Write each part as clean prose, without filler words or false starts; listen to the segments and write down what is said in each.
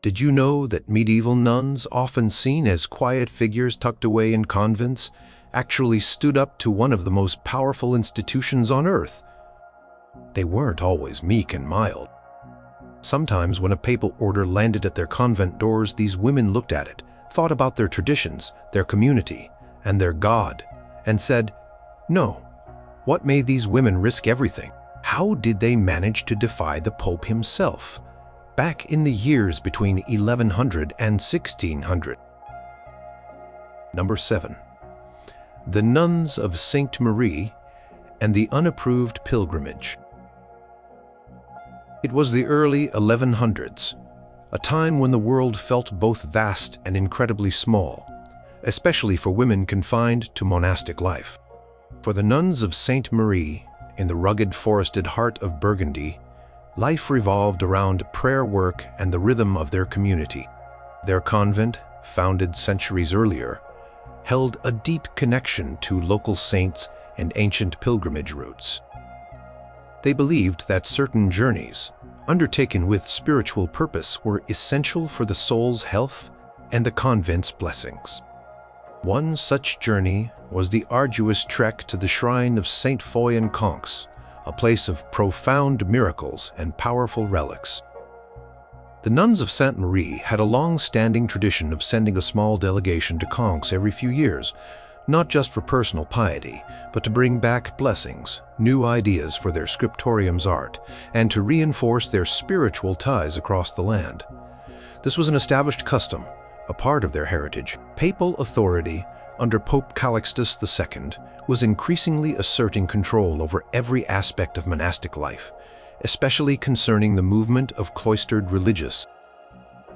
Did you know that medieval nuns, often seen as quiet figures tucked away in convents, actually stood up to one of the most powerful institutions on earth? They weren't always meek and mild. Sometimes when a papal order landed at their convent doors, these women looked at it, thought about their traditions, their community, and their God, and said, "No, what made these women risk everything? How did they manage to defy the Pope himself?" Back in the years between 1100 and 1600. Number 7. The Nuns of Sainte-Marie and the Unapproved Pilgrimage. It was the early 1100s, a time when the world felt both vast and incredibly small, especially for women confined to monastic life. For the Nuns of Sainte-Marie, in the rugged forested heart of Burgundy, life revolved around prayer work and the rhythm of their community. Their convent, founded centuries earlier, held a deep connection to local saints and ancient pilgrimage routes. They believed that certain journeys, undertaken with spiritual purpose, were essential for the soul's health and the convent's blessings. One such journey was the arduous trek to the shrine of Saint Foy in Conques, a place of profound miracles and powerful relics. The Nuns of Sainte-Marie had a long-standing tradition of sending a small delegation to Conques every few years, not just for personal piety, but to bring back blessings, new ideas for their scriptorium's art, and to reinforce their spiritual ties across the land. This was an established custom, a part of their heritage. Papal authority, under Pope Calixtus II, was increasingly asserting control over every aspect of monastic life, especially concerning the movement of cloistered religious.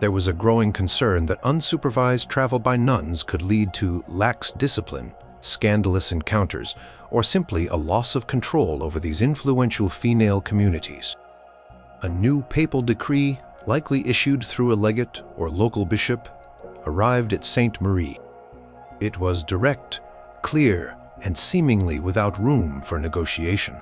There was a growing concern that unsupervised travel by nuns could lead to lax discipline, scandalous encounters, or simply a loss of control over these influential female communities. A new papal decree, likely issued through a legate or local bishop, arrived at Sainte-Marie. It was direct, clear, and seemingly without room for negotiation.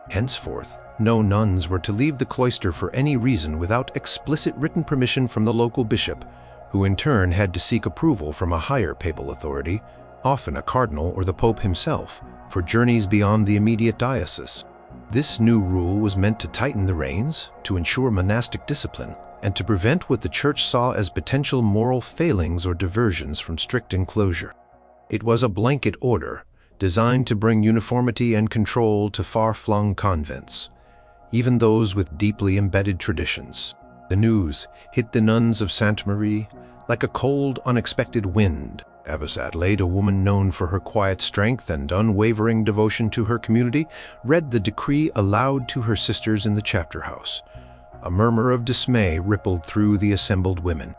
Henceforth, no nuns were to leave the cloister for any reason without explicit written permission from the local bishop, who in turn had to seek approval from a higher papal authority, often a cardinal or the Pope himself, for journeys beyond the immediate diocese. This new rule was meant to tighten the reins, to ensure monastic discipline, and to prevent what the Church saw as potential moral failings or diversions from strict enclosure. It was a blanket order, designed to bring uniformity and control to far-flung convents, even those with deeply embedded traditions. The news hit the Nuns of Sainte-Marie like a cold, unexpected wind. Abbess Adelaide, a woman known for her quiet strength and unwavering devotion to her community, read the decree aloud to her sisters in the chapter house. A murmur of dismay rippled through the assembled women.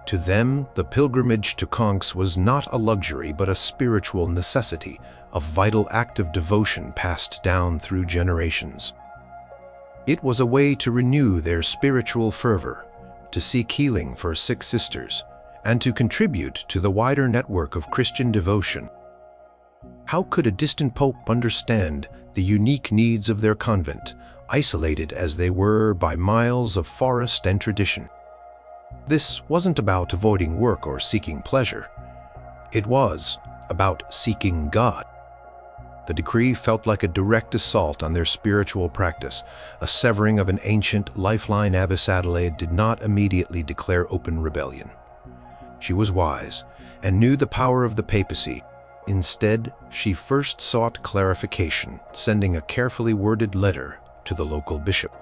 To them, the pilgrimage to Conques was not a luxury but a spiritual necessity, a vital act of devotion passed down through generations. It was a way to renew their spiritual fervor, to seek healing for sick sisters, and to contribute to the wider network of Christian devotion. How could a distant pope understand the unique needs of their convent, isolated as they were by miles of forest and tradition? This wasn't about avoiding work or seeking pleasure. It was about seeking God. The decree felt like a direct assault on their spiritual practice, a severing of an ancient lifeline. Abbess Adelaide did not immediately declare open rebellion. She was wise and knew the power of the papacy. Instead, she first sought clarification, sending a carefully worded letter to the local bishop.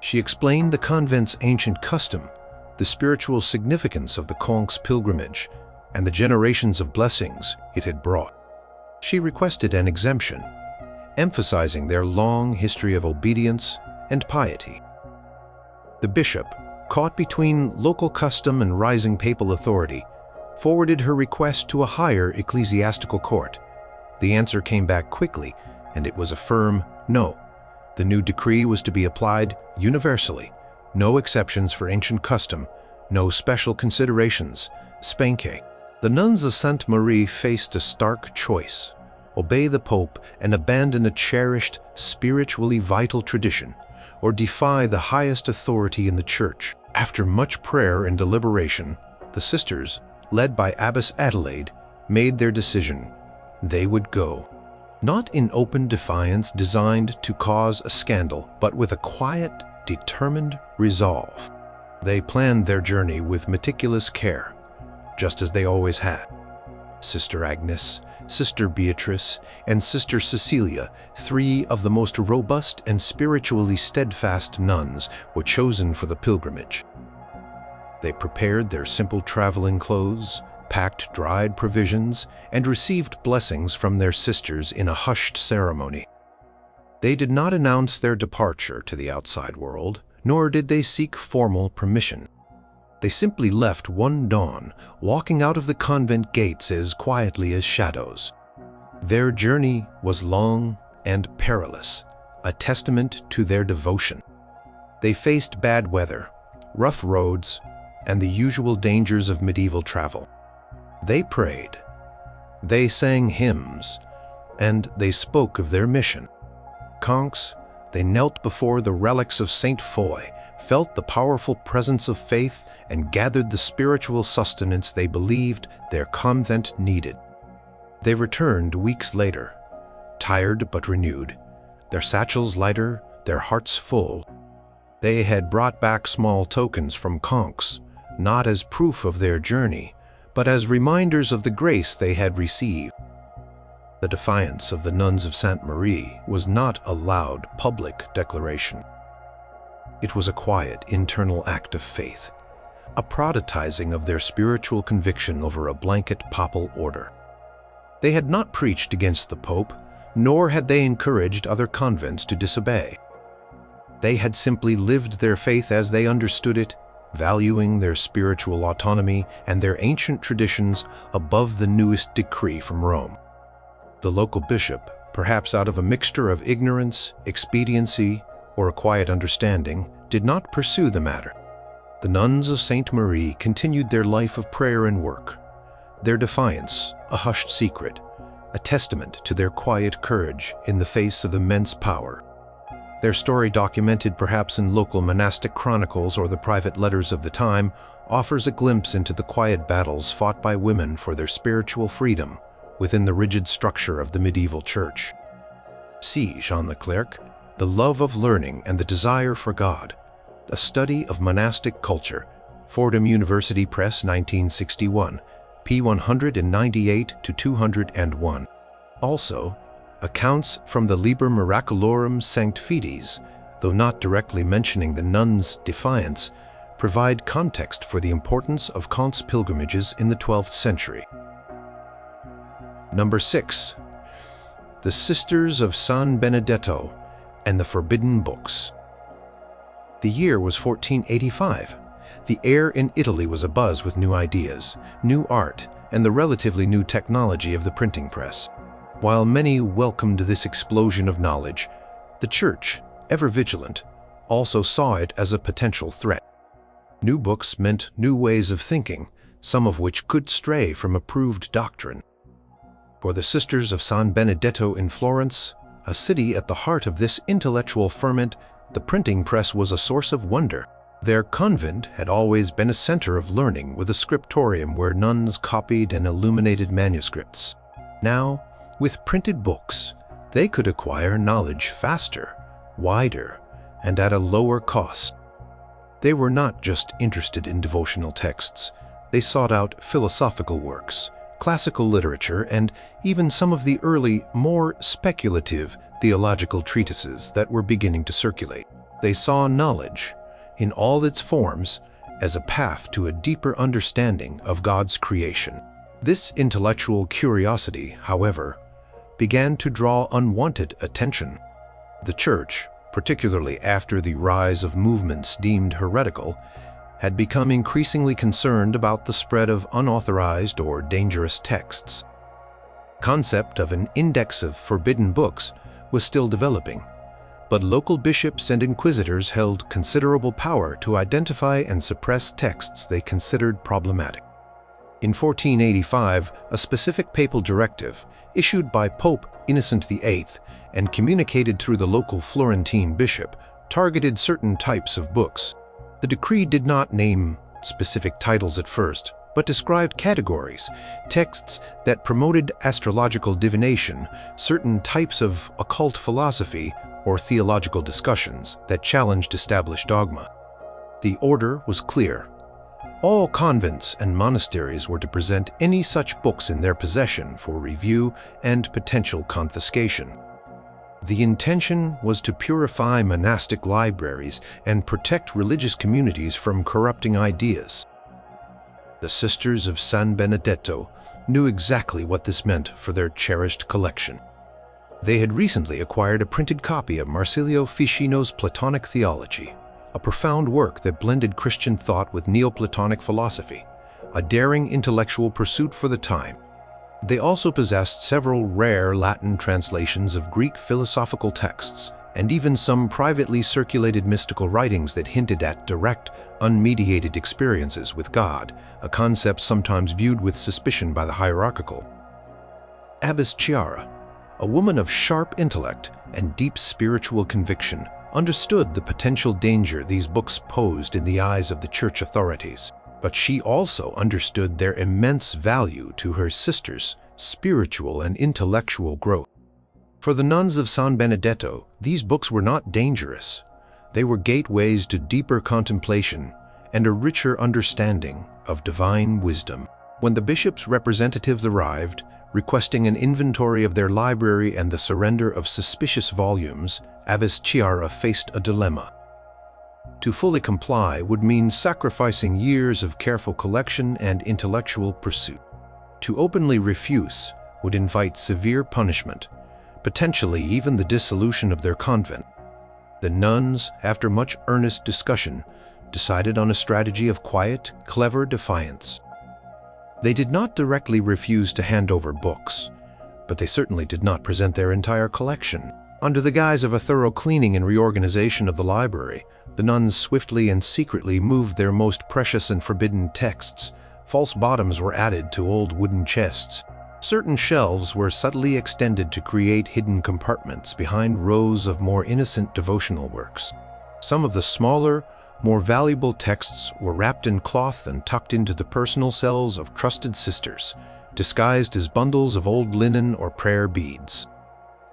She explained the convent's ancient custom, the spiritual significance of the Conques pilgrimage, and the generations of blessings it had brought. She requested an exemption, emphasizing their long history of obedience and piety. The bishop, caught between local custom and rising papal authority, forwarded her request to a higher ecclesiastical court. The answer came back quickly, and it was a firm no. The new decree was to be applied universally, no exceptions for ancient custom, no special considerations, spanque. The Nuns of Sainte-Marie faced a stark choice: obey the Pope and abandon a cherished, spiritually vital tradition, or defy the highest authority in the Church. After much prayer and deliberation, the sisters, led by Abbess Adelaide, made their decision. They would go. Not in open defiance designed to cause a scandal, but with a quiet, determined resolve. They planned their journey with meticulous care, just as they always had. Sister Agnes, Sister Beatrice, and Sister Cecilia, three of the most robust and spiritually steadfast nuns, were chosen for the pilgrimage. They prepared their simple traveling clothes, packed dried provisions, and received blessings from their sisters in a hushed ceremony. They did not announce their departure to the outside world, nor did they seek formal permission. They simply left one dawn, walking out of the convent gates as quietly as shadows. Their journey was long and perilous, a testament to their devotion. They faced bad weather, rough roads, and the usual dangers of medieval travel. They prayed, they sang hymns, and they spoke of their mission. Conques, they knelt before the relics of Saint Foy, felt the powerful presence of faith, and gathered the spiritual sustenance they believed their convent needed. They returned weeks later, tired but renewed, their satchels lighter, their hearts full. They had brought back small tokens from Conques, not as proof of their journey, but as reminders of the grace they had received. The defiance of the Nuns of Sainte-Marie was not a loud public declaration. It was a quiet internal act of faith, a prioritizing of their spiritual conviction over a blanket papal order. They had not preached against the Pope, nor had they encouraged other convents to disobey. They had simply lived their faith as they understood it, valuing their spiritual autonomy and their ancient traditions above the newest decree from Rome. The local bishop, perhaps out of a mixture of ignorance, expediency, or a quiet understanding, did not pursue the matter. The nuns of Sainte-Marie continued their life of prayer and work, their defiance a hushed secret, a testament to their quiet courage in the face of immense power. Their story, documented perhaps in local monastic chronicles or the private letters of the time, offers a glimpse into the quiet battles fought by women for their spiritual freedom within the rigid structure of the medieval church. See Jean Leclerc, The Love of Learning and the Desire for God, a study of monastic culture, Fordham University Press, 1961, p. 198-201. Also, accounts from the Liber Miraculorum Sancti Fides, though not directly mentioning the Nuns Defiance, provide context for the importance of Conques pilgrimages in the 12th century. Number 6. The Sisters of San Benedetto and the Forbidden Books. The year was 1485. The air in Italy was abuzz with new ideas, new art, and the relatively new technology of the printing press. While many welcomed this explosion of knowledge, the Church, ever vigilant, also saw it as a potential threat. New books meant new ways of thinking, some of which could stray from approved doctrine. For the Sisters of San Benedetto in Florence, a city at the heart of this intellectual ferment, the printing press was a source of wonder. Their convent had always been a center of learning with a scriptorium where nuns copied and illuminated manuscripts. Now, with printed books, they could acquire knowledge faster, wider, and at a lower cost. They were not just interested in devotional texts. They sought out philosophical works, classical literature, and even some of the early, more speculative theological treatises that were beginning to circulate. They saw knowledge, in all its forms, as a path to a deeper understanding of God's creation. This intellectual curiosity, however, began to draw unwanted attention. The Church, particularly after the rise of movements deemed heretical, had become increasingly concerned about the spread of unauthorized or dangerous texts. The concept of an index of forbidden books was still developing, but local bishops and inquisitors held considerable power to identify and suppress texts they considered problematic. In 1485, a specific papal directive, issued by Pope Innocent VIII and communicated through the local Florentine bishop, targeted certain types of books. The decree did not name specific titles at first, but described categories, texts that promoted astrological divination, certain types of occult philosophy, or theological discussions that challenged established dogma. The order was clear. All convents and monasteries were to present any such books in their possession for review and potential confiscation. The intention was to purify monastic libraries and protect religious communities from corrupting ideas. The Sisters of San Benedetto knew exactly what this meant for their cherished collection. They had recently acquired a printed copy of Marsilio Ficino's Platonic Theology, a profound work that blended Christian thought with Neoplatonic philosophy, a daring intellectual pursuit for the time. They also possessed several rare Latin translations of Greek philosophical texts, and even some privately circulated mystical writings that hinted at direct, unmediated experiences with God, a concept sometimes viewed with suspicion by the hierarchical. Abbess Chiara, a woman of sharp intellect and deep spiritual conviction, understood the potential danger these books posed in the eyes of the church authorities. But she also understood their immense value to her sisters' spiritual and intellectual growth. For the nuns of San Benedetto, these books were not dangerous. They were gateways to deeper contemplation and a richer understanding of divine wisdom. When the bishop's representatives arrived, requesting an inventory of their library and the surrender of suspicious volumes, Abbess Chiara faced a dilemma. To fully comply would mean sacrificing years of careful collection and intellectual pursuit. To openly refuse would invite severe punishment, potentially even the dissolution of their convent. The nuns, after much earnest discussion, decided on a strategy of quiet, clever defiance. They did not directly refuse to hand over books, but they certainly did not present their entire collection. Under the guise of a thorough cleaning and reorganization of the library, the nuns swiftly and secretly moved their most precious and forbidden texts. False bottoms were added to old wooden chests. Certain shelves were subtly extended to create hidden compartments behind rows of more innocent devotional works. Some of the smaller, more valuable texts were wrapped in cloth and tucked into the personal cells of trusted sisters, disguised as bundles of old linen or prayer beads.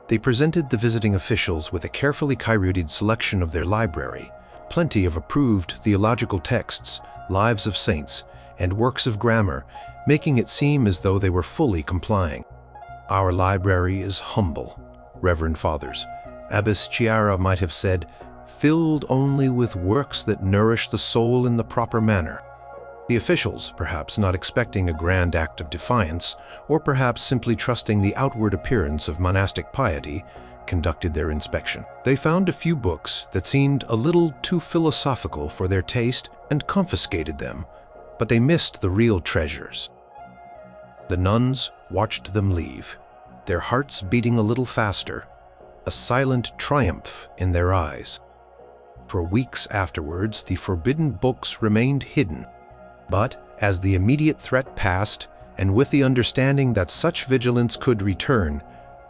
They presented the visiting officials with a carefully curated selection of their library, plenty of approved theological texts, lives of saints, and works of grammar, making it seem as though they were fully complying. "Our library is humble, Reverend Fathers," Abbess Chiara might have said, "filled only with works that nourish the soul in the proper manner." The officials, perhaps not expecting a grand act of defiance, or perhaps simply trusting the outward appearance of monastic piety, conducted their inspection. They found a few books that seemed a little too philosophical for their taste and confiscated them, but they missed the real treasures. The nuns watched them leave, their hearts beating a little faster, a silent triumph in their eyes. For weeks afterwards, the forbidden books remained hidden, but as the immediate threat passed, and with the understanding that such vigilance could return,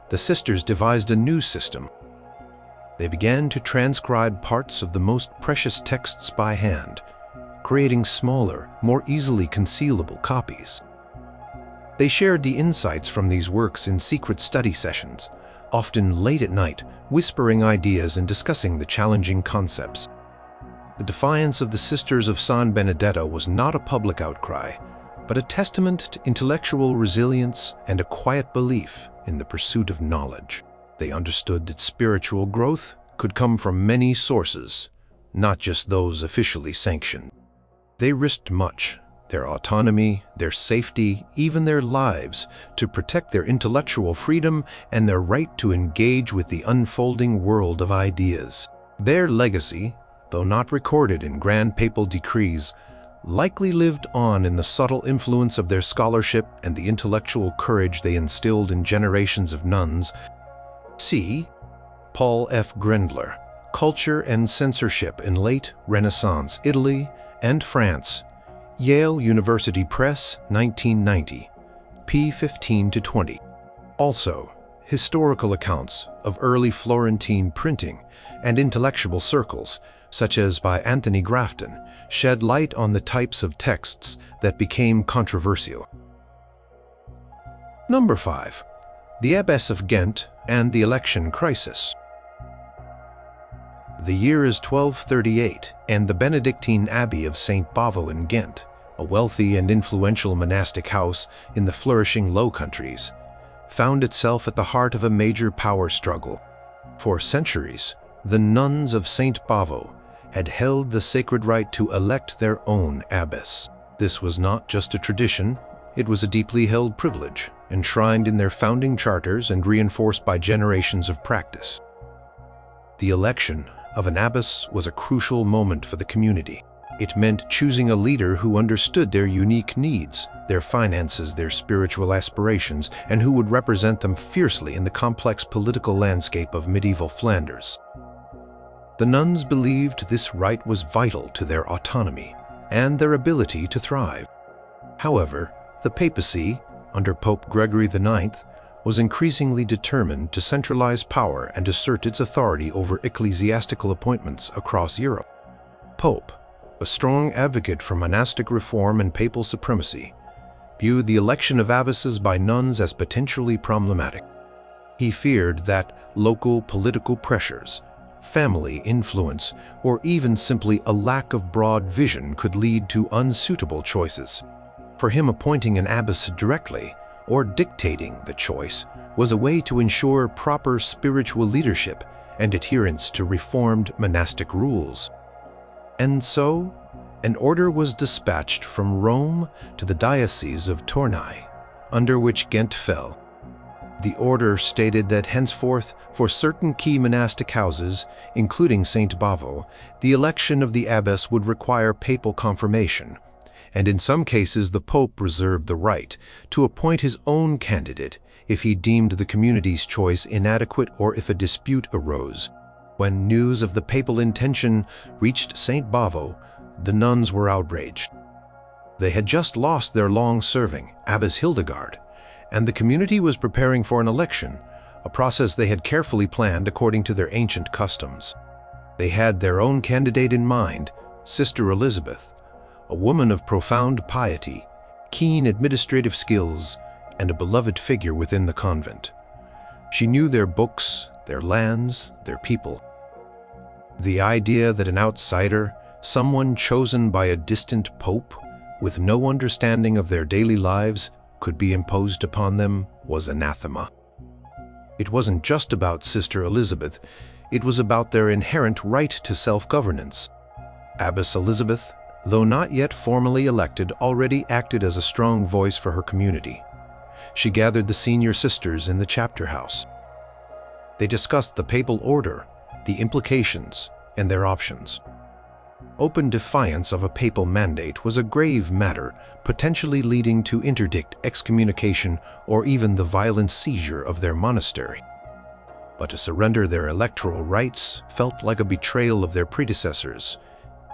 the sisters devised a new system. They began to transcribe parts of the most precious texts by hand, creating smaller, more easily concealable copies. They shared the insights from these works in secret study sessions, often late at night, whispering ideas and discussing the challenging concepts. The defiance of the Sisters of San Benedetto was not a public outcry, but a testament to intellectual resilience and a quiet belief in the pursuit of knowledge. They understood that spiritual growth could come from many sources, not just those officially sanctioned. They risked much, their autonomy, their safety, even their lives, to protect their intellectual freedom and their right to engage with the unfolding world of ideas. Their legacy, though not recorded in grand papal decrees, likely lived on in the subtle influence of their scholarship and the intellectual courage they instilled in generations of nuns. See Paul F. Grendler, Culture and Censorship in Late Renaissance Italy and France, Yale University Press, 1990, p. 15-20. Also, historical accounts of early Florentine printing and intellectual circles, such as by Anthony Grafton, shed light on the types of texts that became controversial. Number 5. The Abbess of Ghent and the Election Crisis. The year is 1238, and the Benedictine Abbey of St. Bavo in Ghent, a wealthy and influential monastic house in the flourishing Low Countries, found itself at the heart of a major power struggle. For centuries, the nuns of St. Bavo had held the sacred right to elect their own abbess. This was not just a tradition, it was a deeply held privilege, enshrined in their founding charters and reinforced by generations of practice. The election of an abbess was a crucial moment for the community. It meant choosing a leader who understood their unique needs, their finances, their spiritual aspirations, and who would represent them fiercely in the complex political landscape of medieval Flanders. The nuns believed this right was vital to their autonomy and their ability to thrive. However, the papacy, under Pope Gregory IX, was increasingly determined to centralize power and assert its authority over ecclesiastical appointments across Europe. Pope, a strong advocate for monastic reform and papal supremacy, viewed the election of abbesses by nuns as potentially problematic. He feared that local political pressures, family influence, or even simply a lack of broad vision could lead to unsuitable choices. For him, appointing an abbess directly, or dictating the choice, was a way to ensure proper spiritual leadership and adherence to reformed monastic rules. And so, an order was dispatched from Rome to the Diocese of Tournai, under which Ghent fell. The order stated that henceforth, for certain key monastic houses, including St. Bavo, the election of the abbess would require papal confirmation, and in some cases the Pope reserved the right to appoint his own candidate if he deemed the community's choice inadequate or if a dispute arose. When news of the papal intention reached St. Bavo, the nuns were outraged. They had just lost their long-serving Abbess Hildegard, and the community was preparing for an election, a process they had carefully planned according to their ancient customs. They had their own candidate in mind, Sister Elizabeth, a woman of profound piety, keen administrative skills, and a beloved figure within the convent. She knew their books, their lands, their people. The idea that an outsider, someone chosen by a distant pope, with no understanding of their daily lives, could be imposed upon them was anathema. It wasn't just about Sister Elizabeth, it was about their inherent right to self-governance. Abbess Elizabeth, though not yet formally elected, already acted as a strong voice for her community. She gathered the senior sisters in the chapter house. They discussed the papal order, the implications, and their options. Open defiance of a papal mandate was a grave matter, potentially leading to interdict, excommunication, or even the violent seizure of their monastery. But to surrender their electoral rights felt like a betrayal of their predecessors,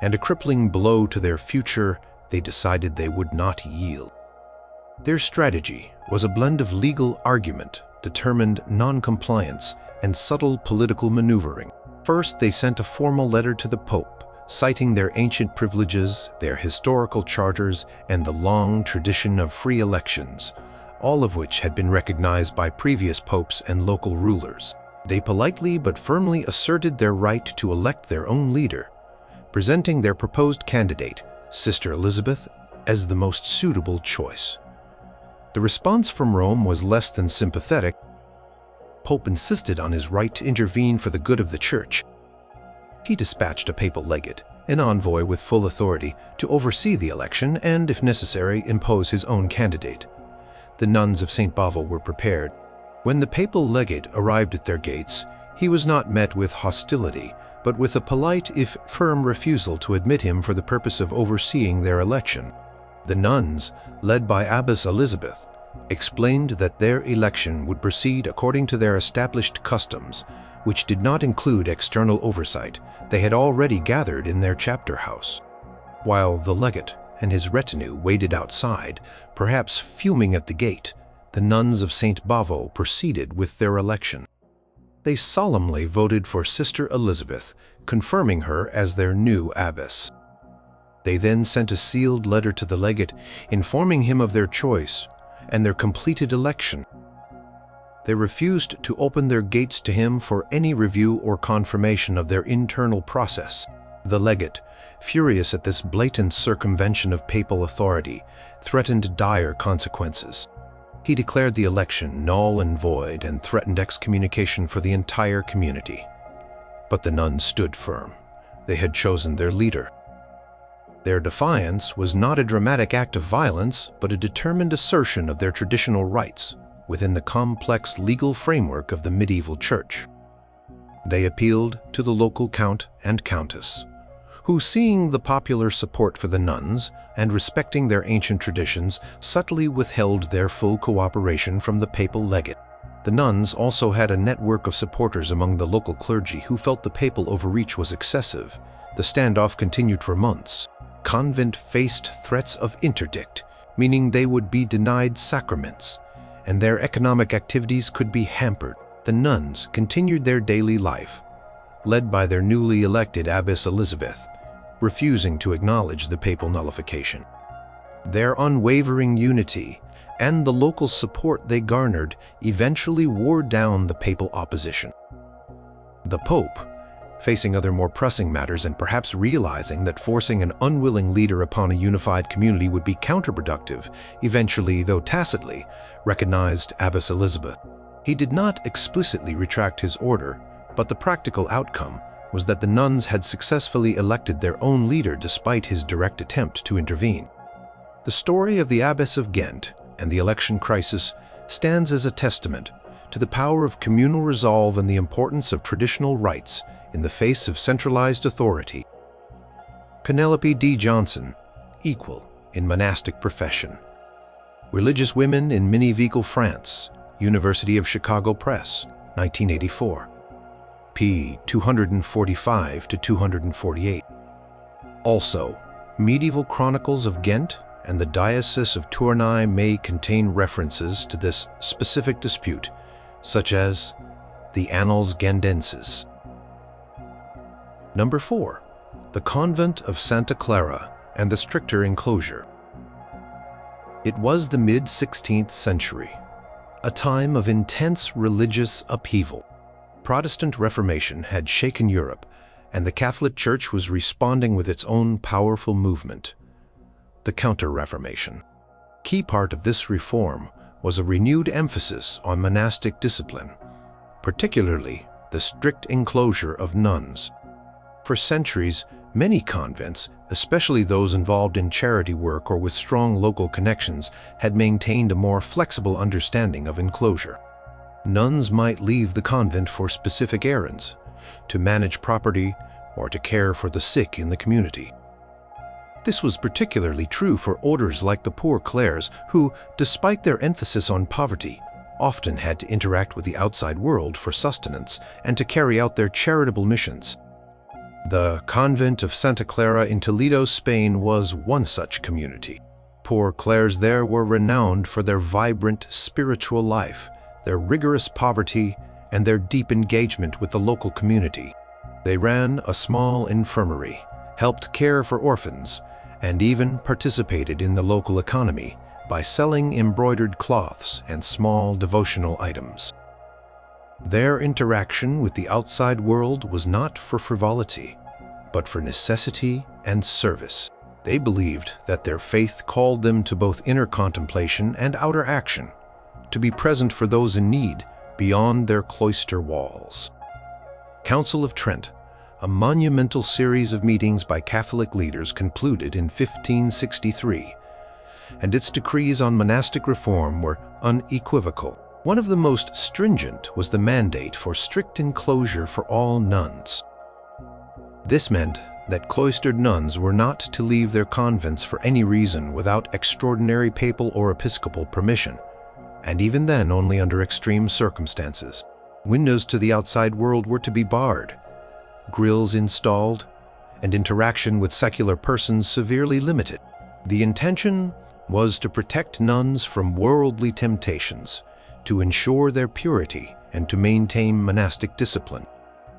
and a crippling blow to their future. They decided they would not yield. Their strategy was a blend of legal argument, determined non-compliance, and subtle political maneuvering. First, they sent a formal letter to the Pope, citing their ancient privileges, their historical charters, and the long tradition of free elections, all of which had been recognized by previous popes and local rulers. They politely but firmly asserted their right to elect their own leader, presenting their proposed candidate, Sister Elizabeth, as the most suitable choice. The response from Rome was less than sympathetic. Pope insisted on his right to intervene for the good of the Church. He dispatched a papal legate, an envoy with full authority, to oversee the election and, if necessary, impose his own candidate. The nuns of St. Bavo were prepared. When the papal legate arrived at their gates, he was not met with hostility, but with a polite, if firm, refusal to admit him for the purpose of overseeing their election. The nuns, led by Abbess Elizabeth, explained that their election would proceed according to their established customs, which did not include external oversight they had already gathered in their chapter house. While the legate and his retinue waited outside, perhaps fuming at the gate, the nuns of St. Bavo proceeded with their election. They solemnly voted for Sister Elizabeth, confirming her as their new abbess. They then sent a sealed letter to the legate informing him of their choice and their completed election. They refused to open their gates to him for any review or confirmation of their internal process. The legate, furious at this blatant circumvention of papal authority, threatened dire consequences. He declared the election null and void and threatened excommunication for the entire community. But the nuns stood firm. They had chosen their leader. Their defiance was not a dramatic act of violence, but a determined assertion of their traditional rights within the complex legal framework of the medieval church. They appealed to the local count and countess, who, seeing the popular support for the nuns and respecting their ancient traditions, subtly withheld their full cooperation from the papal legate. The nuns also had a network of supporters among the local clergy who felt the papal overreach was excessive. The standoff continued for months. Convent faced threats of interdict, meaning they would be denied sacraments, and their economic activities could be hampered. The nuns continued their daily life, led by their newly elected Abbess Elizabeth, refusing to acknowledge the papal nullification. Their unwavering unity and the local support they garnered eventually wore down the papal opposition. The Pope, facing other more pressing matters and perhaps realizing that forcing an unwilling leader upon a unified community would be counterproductive, eventually, though tacitly, recognized Abbess Elizabeth. He did not explicitly retract his order, but the practical outcome was that the nuns had successfully elected their own leader despite his direct attempt to intervene. The story of the Abbess of Ghent and the election crisis stands as a testament to the power of communal resolve and the importance of traditional rights in the face of centralized authority. Penelope D. Johnson, equal in monastic profession. Religious Women in Medieval France, University of Chicago Press, 1984. p. 245 to 248. Also, Medieval Chronicles of Ghent and the Diocese of Tournai may contain references to this specific dispute, such as the Annals Gendenses. Number 4. The Convent of Santa Clara and the stricter enclosure. It was the mid-16th century, a time of intense religious upheaval. Protestant Reformation had shaken Europe, and the Catholic Church was responding with its own powerful movement, the Counter-Reformation. Key part of this reform was a renewed emphasis on monastic discipline, particularly the strict enclosure of nuns. For centuries, many convents, especially those involved in charity work or with strong local connections, had maintained a more flexible understanding of enclosure. Nuns might leave the convent for specific errands, to manage property, or to care for the sick in the community. This was particularly true for orders like the Poor Clares, who, despite their emphasis on poverty, often had to interact with the outside world for sustenance and to carry out their charitable missions. The Convent of Santa Clara in Toledo, Spain was one such community. Poor Clares there were renowned for their vibrant spiritual life, their rigorous poverty, and their deep engagement with the local community. They ran a small infirmary, helped care for orphans, and even participated in the local economy by selling embroidered cloths and small devotional items. Their interaction with the outside world was not for frivolity, but for necessity and service. They believed that their faith called them to both inner contemplation and outer action, to be present for those in need beyond their cloister walls. Council of Trent, a monumental series of meetings by Catholic leaders, concluded in 1563, and its decrees on monastic reform were unequivocal. One of the most stringent was the mandate for strict enclosure for all nuns. This meant that cloistered nuns were not to leave their convents for any reason without extraordinary papal or episcopal permission, and even then only under extreme circumstances. Windows to the outside world were to be barred, grills installed, and interaction with secular persons severely limited. The intention was to protect nuns from worldly temptations, to ensure their purity, and to maintain monastic discipline.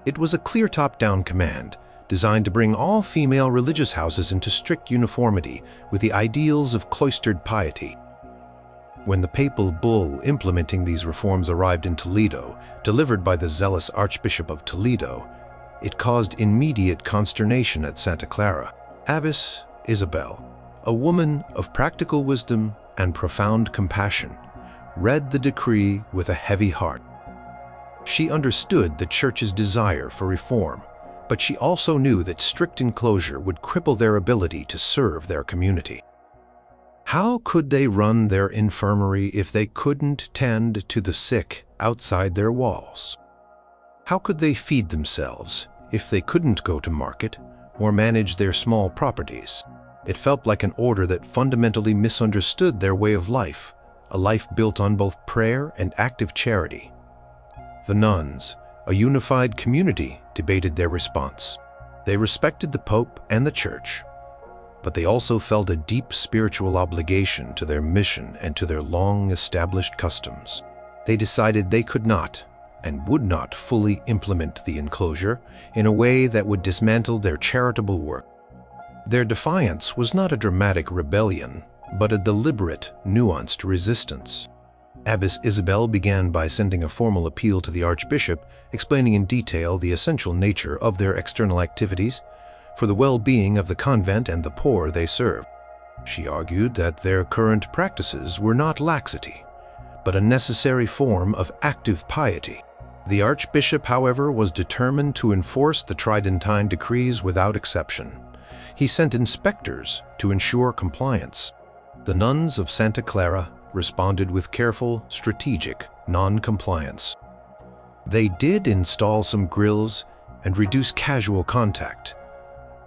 It was a clear top-down command, designed to bring all female religious houses into strict uniformity with the ideals of cloistered piety. When the papal bull implementing these reforms arrived in Toledo, delivered by the zealous Archbishop of Toledo, it caused immediate consternation at Santa Clara. Abbess Adelaide, a woman of practical wisdom and profound compassion, read the decree with a heavy heart. She understood the Church's desire for reform, but she also knew that strict enclosure would cripple their ability to serve their community. How could they run their infirmary if they couldn't tend to the sick outside their walls? How could they feed themselves if they couldn't go to market or manage their small properties? It felt like an order that fundamentally misunderstood their way of life, a life built on both prayer and active charity. The nuns, a unified community, debated their response. They respected the Pope and the Church, but they also felt a deep spiritual obligation to their mission and to their long-established customs. They decided they could not and would not fully implement the enclosure in a way that would dismantle their charitable work. Their defiance was not a dramatic rebellion, but a deliberate, nuanced resistance. Abbess Adelaide began by sending a formal appeal to the Archbishop, explaining in detail the essential nature of their external activities for the well-being of the convent and the poor they served. She argued that their current practices were not laxity, but a necessary form of active piety. The Archbishop, however, was determined to enforce the Tridentine decrees without exception. He sent inspectors to ensure compliance. The nuns of Santa Clara responded with careful, strategic non-compliance. They did install some grills and reduce casual contact,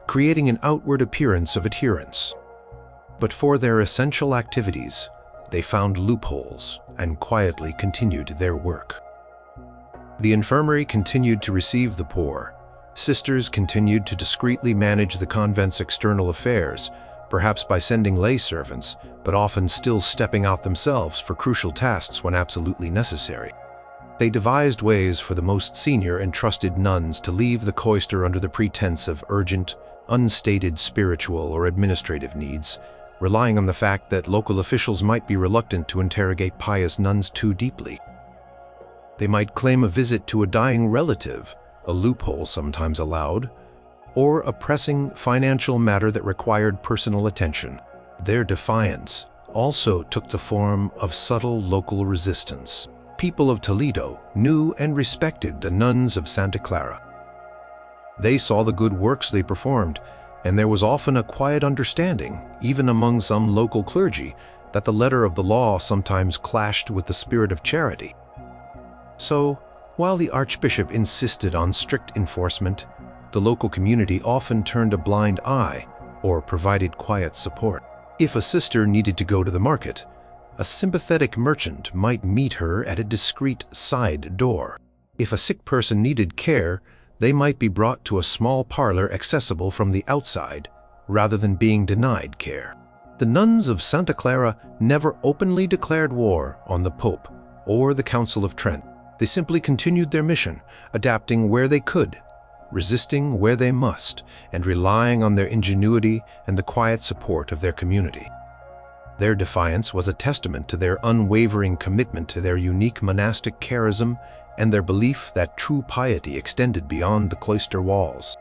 creating an outward appearance of adherence. But for their essential activities, they found loopholes and quietly continued their work. The infirmary continued to receive the poor. Sisters continued to discreetly manage the convent's external affairs, perhaps by sending lay servants, but often still stepping out themselves for crucial tasks when absolutely necessary. They devised ways for the most senior and trusted nuns to leave the cloister under the pretense of urgent, unstated spiritual or administrative needs, relying on the fact that local officials might be reluctant to interrogate pious nuns too deeply. They might claim a visit to a dying relative, a loophole sometimes allowed, or a pressing financial matter that required personal attention. Their defiance also took the form of subtle local resistance. People of Toledo knew and respected the nuns of Santa Clara. They saw the good works they performed, and there was often a quiet understanding, even among some local clergy, that the letter of the law sometimes clashed with the spirit of charity. So, while the Archbishop insisted on strict enforcement, the local community often turned a blind eye or provided quiet support. If a sister needed to go to the market, a sympathetic merchant might meet her at a discreet side door. If a sick person needed care, they might be brought to a small parlor accessible from the outside, rather than being denied care. The nuns of Santa Clara never openly declared war on the Pope or the Council of Trent. They simply continued their mission, adapting where they could, resisting where they must, and relying on their ingenuity and the quiet support of their community. Their defiance was a testament to their unwavering commitment to their unique monastic charism and their belief that true piety extended beyond the cloister walls.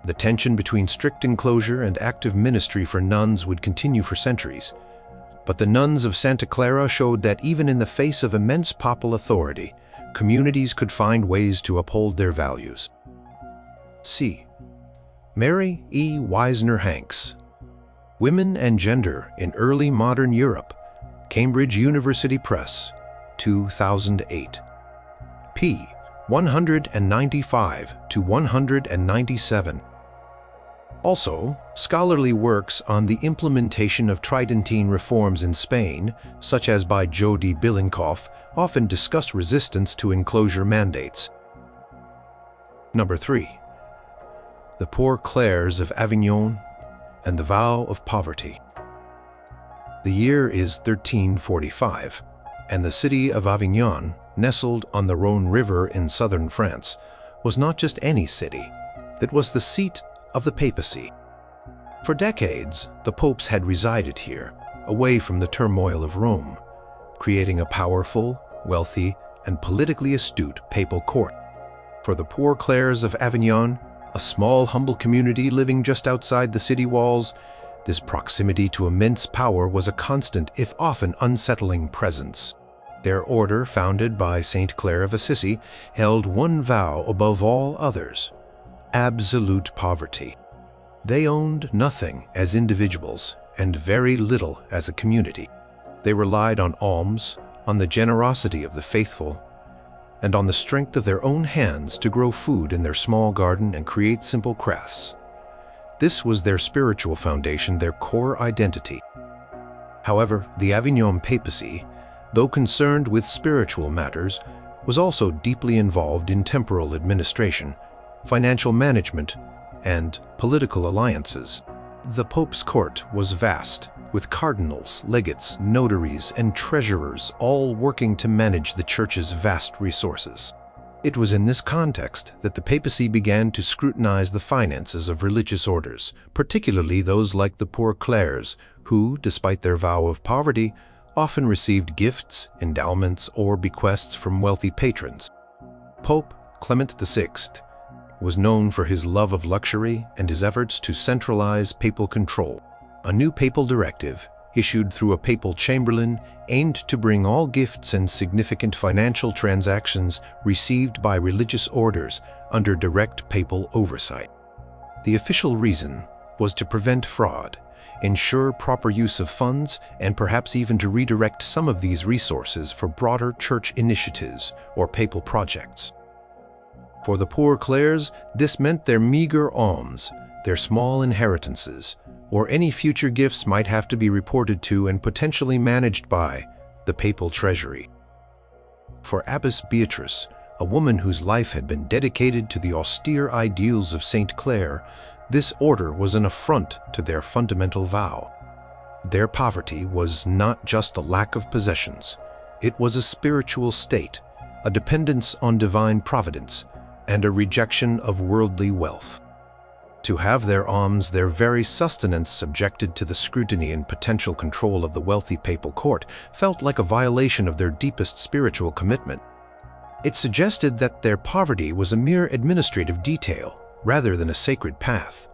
The tension between strict enclosure and active ministry for nuns would continue for centuries, but the nuns of Santa Clara showed that even in the face of immense papal authority, communities could find ways to uphold their values. C. Mary E. Wisner-Hanks, Women and Gender in Early Modern Europe, Cambridge University Press, 2008. p. 195 to 197. Also, scholarly works on the implementation of Tridentine reforms in Spain, such as by Jody Billincoff, often discuss resistance to enclosure mandates. Number 3. The Poor Clares of Avignon and the Vow of Poverty. The year is 1345, and the city of Avignon, nestled on the Rhone River in southern France, was not just any city. It was the seat of the papacy. For decades, the popes had resided here, away from the turmoil of Rome, creating a powerful, wealthy, and politically astute papal court. For the poor clerks of Avignon, a small, humble community living just outside the city walls, this proximity to immense power was a constant, if often unsettling, presence. Their order, founded by Saint Clare of Assisi, held one vow above all others: absolute poverty. They owned nothing as individuals and very little as a community. They relied on alms, on the generosity of the faithful, and on the strength of their own hands to grow food in their small garden and create simple crafts. This was their spiritual foundation, their core identity. However, the Avignon papacy, though concerned with spiritual matters, was also deeply involved in temporal administration, financial management, and political alliances. The Pope's court was vast, with cardinals, legates, notaries, and treasurers all working to manage the Church's vast resources. It was in this context that the papacy began to scrutinize the finances of religious orders, particularly those like the poor clerks, who, despite their vow of poverty, often received gifts, endowments, or bequests from wealthy patrons. Pope Clement VI was known for his love of luxury and his efforts to centralize papal control. A new papal directive, issued through a papal chamberlain, aimed to bring all gifts and significant financial transactions received by religious orders under direct papal oversight. The official reason was to prevent fraud, ensure proper use of funds, and perhaps even to redirect some of these resources for broader church initiatives or papal projects. For the poor clerks, this meant their meager alms, their small inheritances, or any future gifts might have to be reported to and potentially managed by the papal treasury. For Abbess Beatrice, a woman whose life had been dedicated to the austere ideals of Saint Clare, this order was an affront to their fundamental vow. Their poverty was not just a lack of possessions. It was a spiritual state, a dependence on divine providence, and a rejection of worldly wealth. To have their alms, their very sustenance, subjected to the scrutiny and potential control of the wealthy papal court felt like a violation of their deepest spiritual commitment. It suggested that their poverty was a mere administrative detail, rather than a sacred path.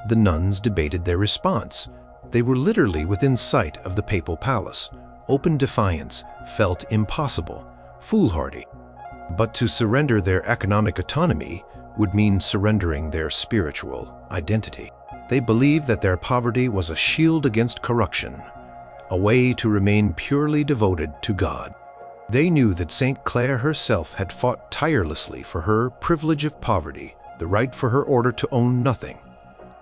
The nuns debated their response. They were literally within sight of the papal palace. Open defiance felt impossible, foolhardy. But to surrender their economic autonomy would mean surrendering their spiritual identity. They believed that their poverty was a shield against corruption, a way to remain purely devoted to God. They knew that Saint Clare herself had fought tirelessly for her privilege of poverty, the right for her order to own nothing.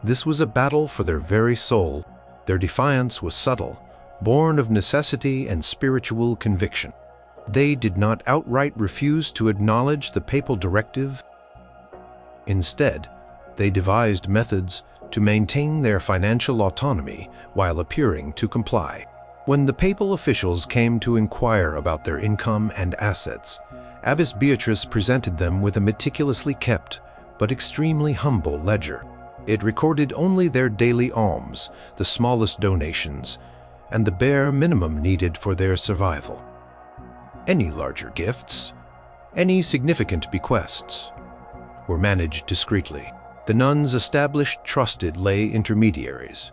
This was a battle for their very soul. Their defiance was subtle, born of necessity and spiritual conviction. They did not outright refuse to acknowledge the papal directive. Instead, they devised methods to maintain their financial autonomy while appearing to comply. When the papal officials came to inquire about their income and assets, Abbess Beatrice presented them with a meticulously kept but extremely humble ledger. It recorded only their daily alms, the smallest donations, and the bare minimum needed for their survival. Any larger gifts, any significant bequests, were managed discreetly. The nuns established trusted lay intermediaries,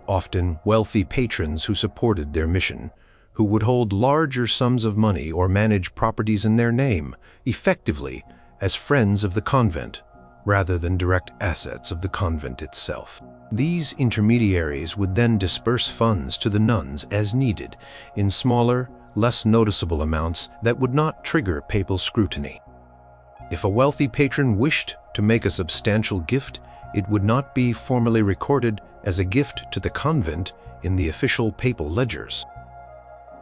often wealthy patrons who supported their mission, who would hold larger sums of money or manage properties in their name, effectively as friends of the convent, rather than direct assets of the convent itself. These intermediaries would then disperse funds to the nuns as needed, in smaller, less noticeable amounts that would not trigger papal scrutiny. If a wealthy patron wished to make a substantial gift, it would not be formally recorded as a gift to the convent in the official papal ledgers.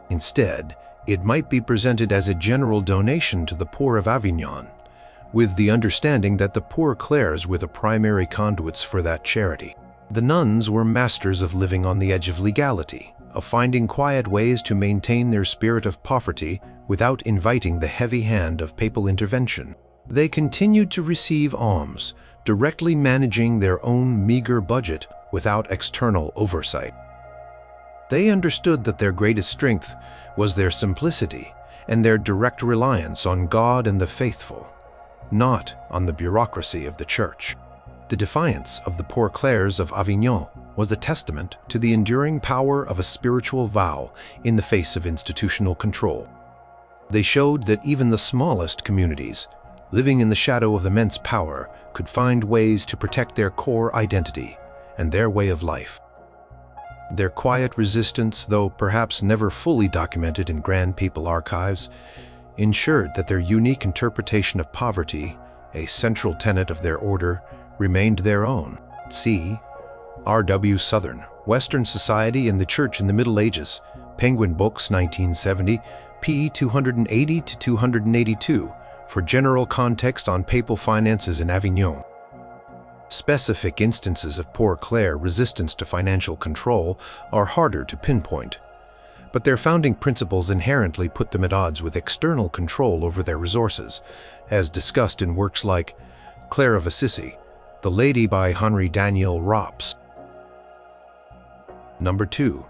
Instead, it might be presented as a general donation to the poor of Avignon, with the understanding that the poor clerks were the primary conduits for that charity. The nuns were masters of living on the edge of legality, of finding quiet ways to maintain their spirit of poverty without inviting the heavy hand of papal intervention. They continued to receive alms, directly managing their own meager budget without external oversight. They understood that their greatest strength was their simplicity and their direct reliance on God and the faithful, not on the bureaucracy of the Church. The defiance of the poor clercs of Avignon was a testament to the enduring power of a spiritual vow in the face of institutional control. They showed that even the smallest communities, living in the shadow of immense power, could find ways to protect their core identity and their way of life. Their quiet resistance, though perhaps never fully documented in grand papal archives, ensured that their unique interpretation of poverty, a central tenet of their order, remained their own. See R.W. Southern, Western Society and the Church in the Middle Ages, Penguin Books, 1970, p. 280-282, for general context on papal finances in Avignon. Specific instances of poor clerc resistance to financial control are harder to pinpoint, but their founding principles inherently put them at odds with external control over their resources, as discussed in works like Clare of Assisi, The Lady by Henry Daniel Rops. Number 2.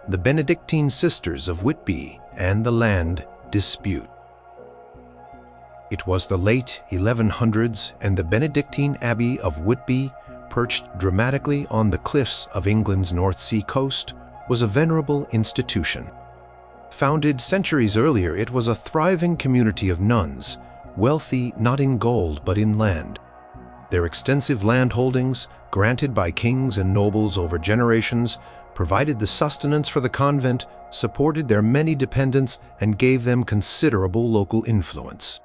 The Benedictine Sisters of Whitby and the Land Dispute. It was the late 1100s, and the Benedictine Abbey of Whitby, perched dramatically on the cliffs of England's North Sea coast, was a venerable institution. Founded centuries earlier, it was a thriving community of nuns, wealthy not in gold but in land. Their extensive land holdings, granted by kings and nobles over generations, provided the sustenance for the convent, supported their many dependents, and gave them considerable local influence.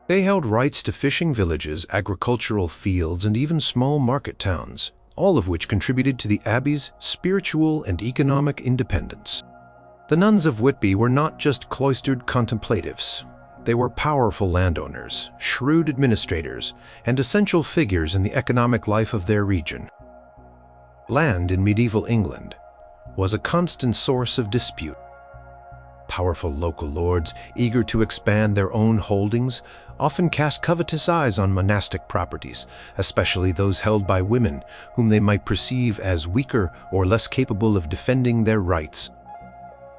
They held rights to fishing villages, agricultural fields, and even small market towns, all of which contributed to the abbey's spiritual and economic independence. The nuns of Whitby were not just cloistered contemplatives. They were powerful landowners, shrewd administrators, and essential figures in the economic life of their region. Land in medieval England was a constant source of dispute. Powerful local lords, eager to expand their own holdings, often cast covetous eyes on monastic properties, especially those held by women, whom they might perceive as weaker or less capable of defending their rights.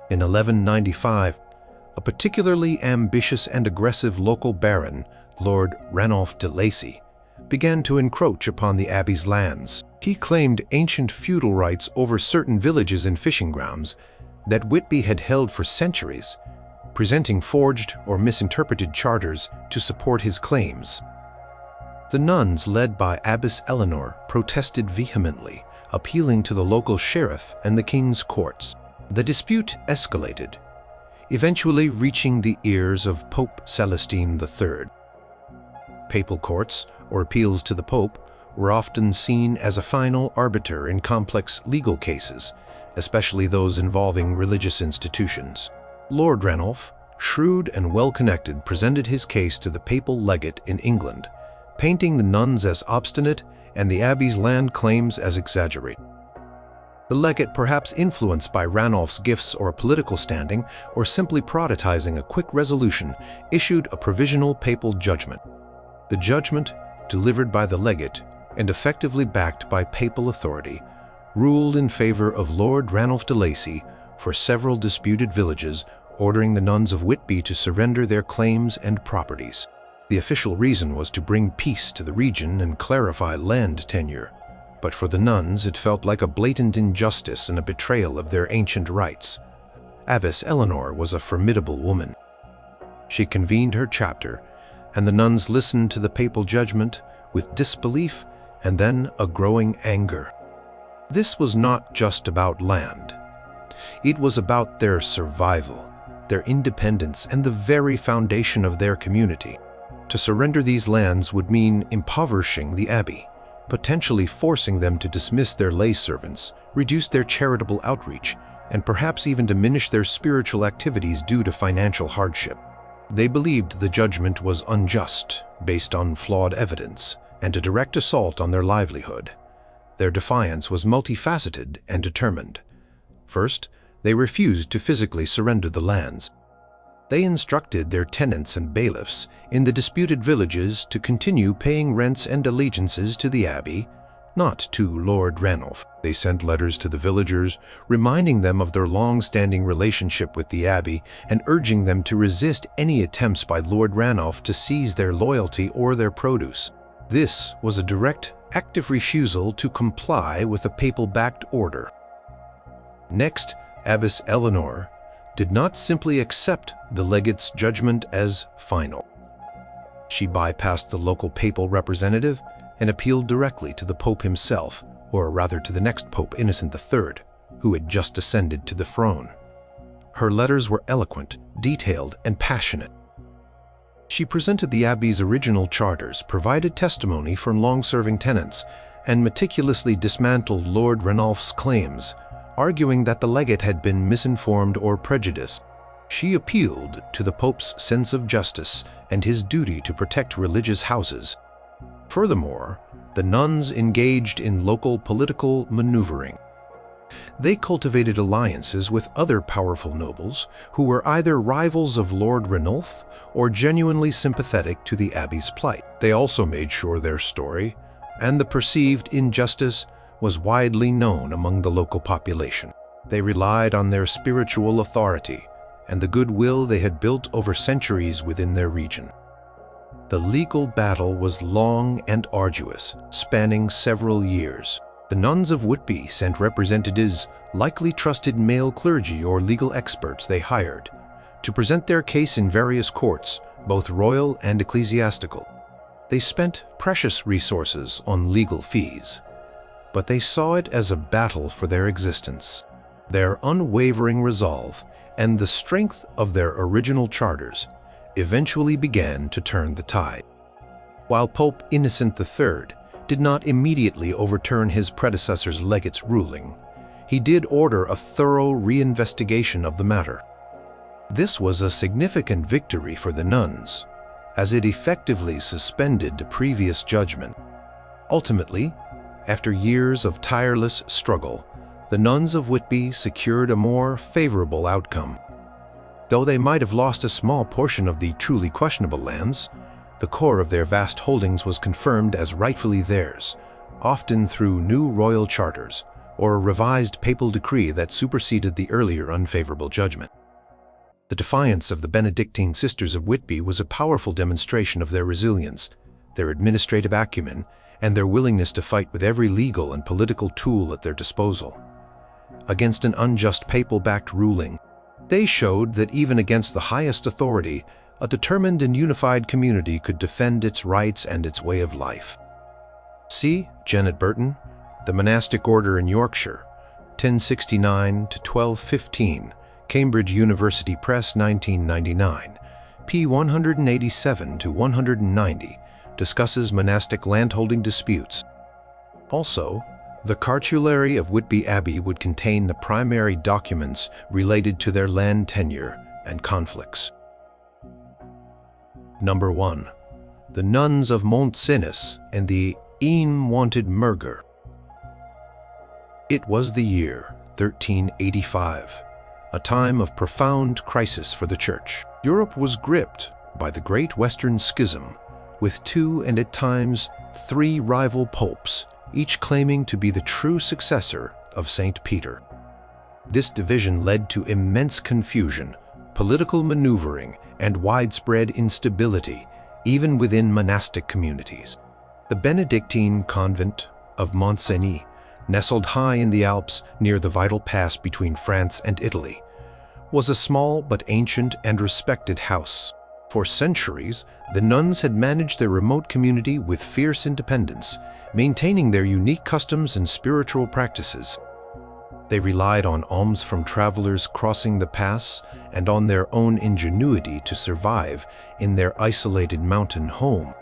In 1195, a particularly ambitious and aggressive local baron, Lord Ranulph de Lacy, began to encroach upon the abbey's lands. He claimed ancient feudal rights over certain villages and fishing grounds that Whitby had held for centuries, presenting forged or misinterpreted charters to support his claims. The nuns, led by Abbess Eleanor, protested vehemently, appealing to the local sheriff and the king's courts. The dispute escalated, eventually reaching the ears of Pope Celestine III. Papal courts, or appeals to the Pope, were often seen as a final arbiter in complex legal cases, especially those involving religious institutions. Lord Ranulph, shrewd and well-connected, presented his case to the papal legate in England, painting the nuns as obstinate and the abbey's land claims as exaggerated. The legate, perhaps influenced by Ranulph's gifts or political standing, or simply prioritizing a quick resolution, issued a provisional papal judgment. The judgment, delivered by the legate and effectively backed by papal authority, ruled in favor of Lord Ranulph de Lacy for several disputed villages, ordering the nuns of Whitby to surrender their claims and properties. The official reason was to bring peace to the region and clarify land tenure, but for the nuns it felt like a blatant injustice and a betrayal of their ancient rights. Abbess Eleanor was a formidable woman. She convened her chapter, and the nuns listened to the papal judgment with disbelief and then a growing anger. This was not just about land. It was about their survival, their independence, and the very foundation of their community. To surrender these lands would mean impoverishing the abbey, potentially forcing them to dismiss their lay servants, reduce their charitable outreach, and perhaps even diminish their spiritual activities due to financial hardship. They believed the judgment was unjust, based on flawed evidence, and a direct assault on their livelihood. Their defiance was multifaceted and determined. First, they refused to physically surrender the lands. They instructed their tenants and bailiffs in the disputed villages to continue paying rents and allegiances to the abbey, not to Lord Ranulph. They sent letters to the villagers, reminding them of their long-standing relationship with the abbey and urging them to resist any attempts by Lord Ranulph to seize their loyalty or their produce. This was a direct, active refusal to comply with a papal-backed order. Next, Abbess Eleanor did not simply accept the legate's judgment as final. She bypassed the local papal representative and appealed directly to the Pope himself, or rather to the next Pope, Innocent III, who had just ascended to the throne. Her letters were eloquent, detailed, and passionate. She presented the abbey's original charters, provided testimony from long-serving tenants, and meticulously dismantled Lord Ranulph's claims, arguing that the legate had been misinformed or prejudiced. She appealed to the Pope's sense of justice and his duty to protect religious houses. Furthermore, the nuns engaged in local political maneuvering. They cultivated alliances with other powerful nobles who were either rivals of Lord Ranulph or genuinely sympathetic to the abbey's plight. They also made sure their story and the perceived injustice was widely known among the local population. They relied on their spiritual authority and the goodwill they had built over centuries within their region. The legal battle was long and arduous, spanning several years. The nuns of Whitby sent representatives, likely trusted male clergy or legal experts they hired, to present their case in various courts, both royal and ecclesiastical. They spent precious resources on legal fees, but they saw it as a battle for their existence. Their unwavering resolve and the strength of their original charters eventually began to turn the tide. While Pope Innocent III did not immediately overturn his predecessor's legate's ruling, he did order a thorough reinvestigation of the matter. This was a significant victory for the nuns, as it effectively suspended the previous judgment. Ultimately, after years of tireless struggle, the nuns of Whitby secured a more favorable outcome. Though they might have lost a small portion of the truly questionable lands, the core of their vast holdings was confirmed as rightfully theirs, often through new royal charters or a revised papal decree that superseded the earlier unfavorable judgment. The defiance of the Benedictine Sisters of Whitby was a powerful demonstration of their resilience, their administrative acumen, and their willingness to fight with every legal and political tool at their disposal. Against an unjust papal-backed ruling, they showed that even against the highest authority, a determined and unified community could defend its rights and its way of life. See Janet Burton, The Monastic Order in Yorkshire, 1069 to 1215, Cambridge University Press, 1999, p. 187 to 190, discusses monastic landholding disputes. Also, the Cartulary of Whitby Abbey would contain the primary documents related to their land tenure and conflicts. Number 1. The Nuns of Mont Cenis and the Unwanted Murger. It was the year 1385, a time of profound crisis for the Church. Europe was gripped by the Great Western Schism, with 2 and at times 3 rival popes, each claiming to be the true successor of St. Peter. This division led to immense confusion, political maneuvering, and widespread instability, even within monastic communities. The Benedictine convent of Mont Cenis, nestled high in the Alps near the vital pass between France and Italy, was a small but ancient and respected house. For centuries, the nuns had managed their remote community with fierce independence, maintaining their unique customs and spiritual practices. They relied on alms from travelers crossing the pass and on their own ingenuity to survive in their isolated mountain home.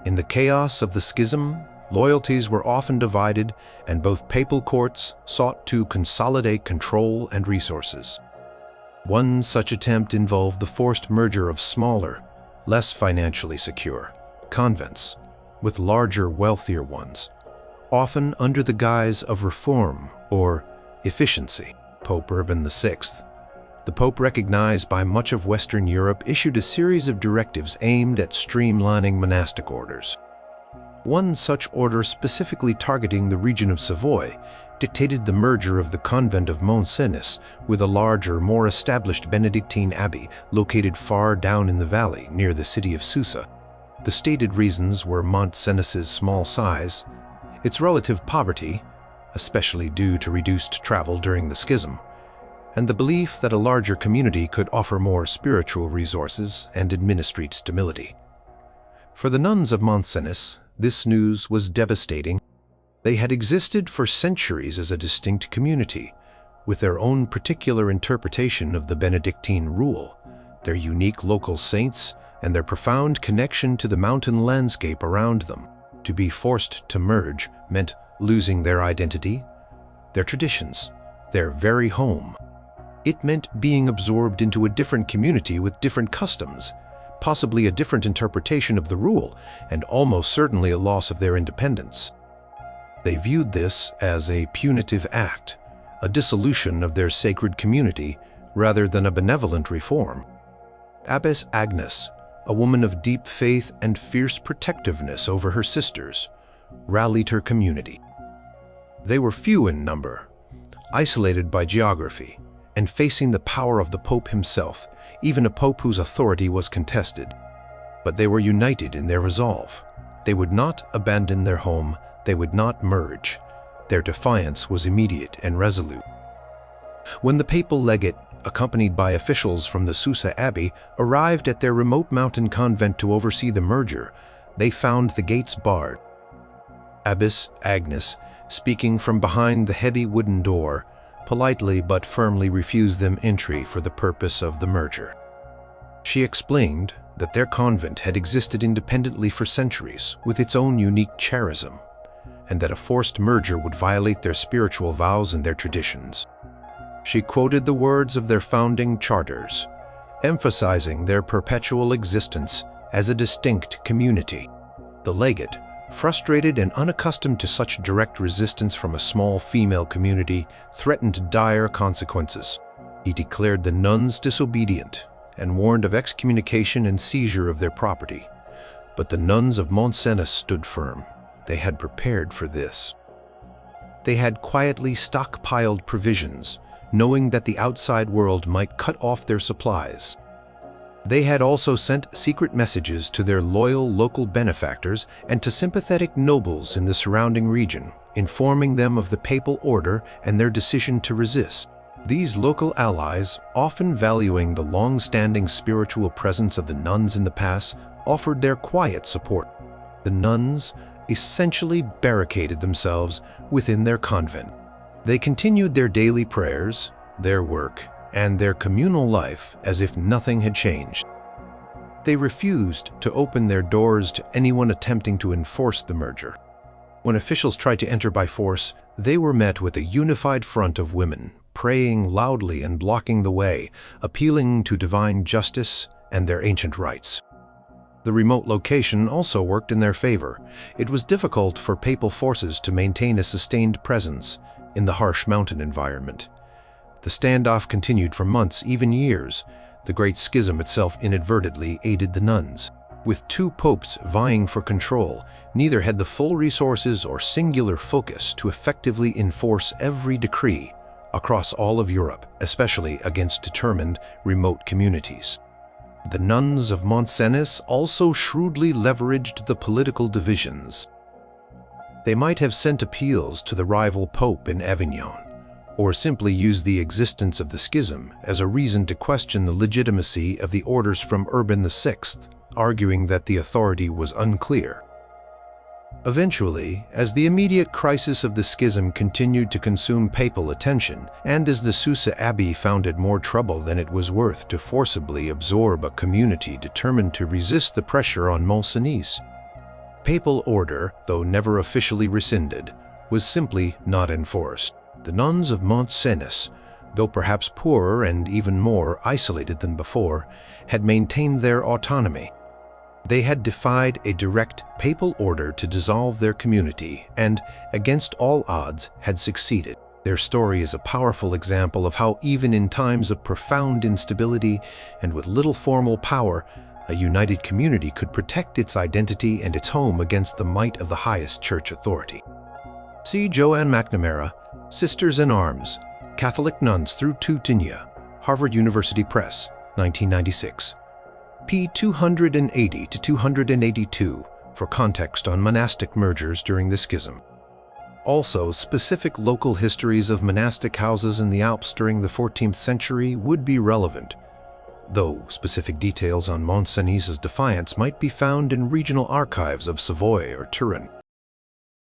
In the chaos of the schism, loyalties were often divided, and both papal courts sought to consolidate control and resources. One such attempt involved the forced merger of smaller, less financially secure convents with larger, wealthier ones, often under the guise of reform or efficiency. Pope Urban VI, The Pope, recognized by much of Western Europe, issued a series of directives aimed at streamlining monastic orders. One such order, specifically targeting the region of Savoy, dictated the merger of the convent of Mont-Cenis with a larger, more established Benedictine abbey located far down in the valley near the city of Susa. The stated reasons were Mont-Cenis's small size, its relative poverty, especially due to reduced travel during the schism, and the belief that a larger community could offer more spiritual resources and administrative stability. For the nuns of Mont-Cenis, this news was devastating. They had existed for centuries as a distinct community, with their own particular interpretation of the Benedictine rule, their unique local saints, and their profound connection to the mountain landscape around them. To be forced to merge meant losing their identity, their traditions, their very home. It meant being absorbed into a different community with different customs, possibly a different interpretation of the rule, and almost certainly a loss of their independence. They viewed this as a punitive act, a dissolution of their sacred community, rather than a benevolent reform. Abbess Agnes, a woman of deep faith and fierce protectiveness over her sisters, rallied her community. They were few in number, isolated by geography, and facing the power of the Pope himself, even a Pope whose authority was contested. But they were united in their resolve. They would not abandon their home, they would not merge. Their defiance was immediate and resolute. When the papal legate, accompanied by officials from the Susa Abbey, arrived at their remote mountain convent to oversee the merger, they found the gates barred. Abbess Agnes, speaking from behind the heavy wooden door, politely but firmly refused them entry for the purpose of the merger. She explained that their convent had existed independently for centuries with its own unique charism, and that a forced merger would violate their spiritual vows and their traditions. She quoted the words of their founding charters, emphasizing their perpetual existence as a distinct community. The legate, frustrated and unaccustomed to such direct resistance from a small female community, threatened dire consequences. He declared the nuns disobedient and warned of excommunication and seizure of their property. But the nuns of Mont-Cenis stood firm. They had prepared for this. They had quietly stockpiled provisions, knowing that the outside world might cut off their supplies. They had also sent secret messages to their loyal local benefactors and to sympathetic nobles in the surrounding region, informing them of the papal order and their decision to resist. These local allies, often valuing the long-standing spiritual presence of the nuns in the pass, offered their quiet support. The nuns essentially barricaded themselves within their convent. They continued their daily prayers, their work, and their communal life as if nothing had changed. They refused to open their doors to anyone attempting to enforce the merger. When officials tried to enter by force, they were met with a unified front of women, praying loudly and blocking the way, appealing to divine justice and their ancient rights. The remote location also worked in their favor. It was difficult for papal forces to maintain a sustained presence in the harsh mountain environment. The standoff continued for months, even years. The Great Schism itself inadvertently aided the nuns. With two popes vying for control, neither had the full resources or singular focus to effectively enforce every decree across all of Europe, especially against determined, remote communities. The nuns of Mont-Cenis also shrewdly leveraged the political divisions. They might have sent appeals to the rival pope in Avignon, or simply used the existence of the schism as a reason to question the legitimacy of the orders from Urban VI, arguing that the authority was unclear. Eventually, as the immediate crisis of the schism continued to consume papal attention, and as the Susa Abbey found it more trouble than it was worth to forcibly absorb a community determined to resist the pressure on Mont-Cenis, papal order, though never officially rescinded, was simply not enforced. The nuns of Mont-Cenis, though perhaps poorer and even more isolated than before, had maintained their autonomy. They had defied a direct papal order to dissolve their community and, against all odds, had succeeded. Their story is a powerful example of how even in times of profound instability and with little formal power, a united community could protect its identity and its home against the might of the highest church authority. See Joanne McNamara, Sisters in Arms, Catholic Nuns Through Teutoniya, Harvard University Press, 1996. p. 280 to 282 for context on monastic mergers during the Schism. Also, specific local histories of monastic houses in the Alps during the 14th century would be relevant, though specific details on Mont-Cenis's defiance might be found in regional archives of Savoy or Turin.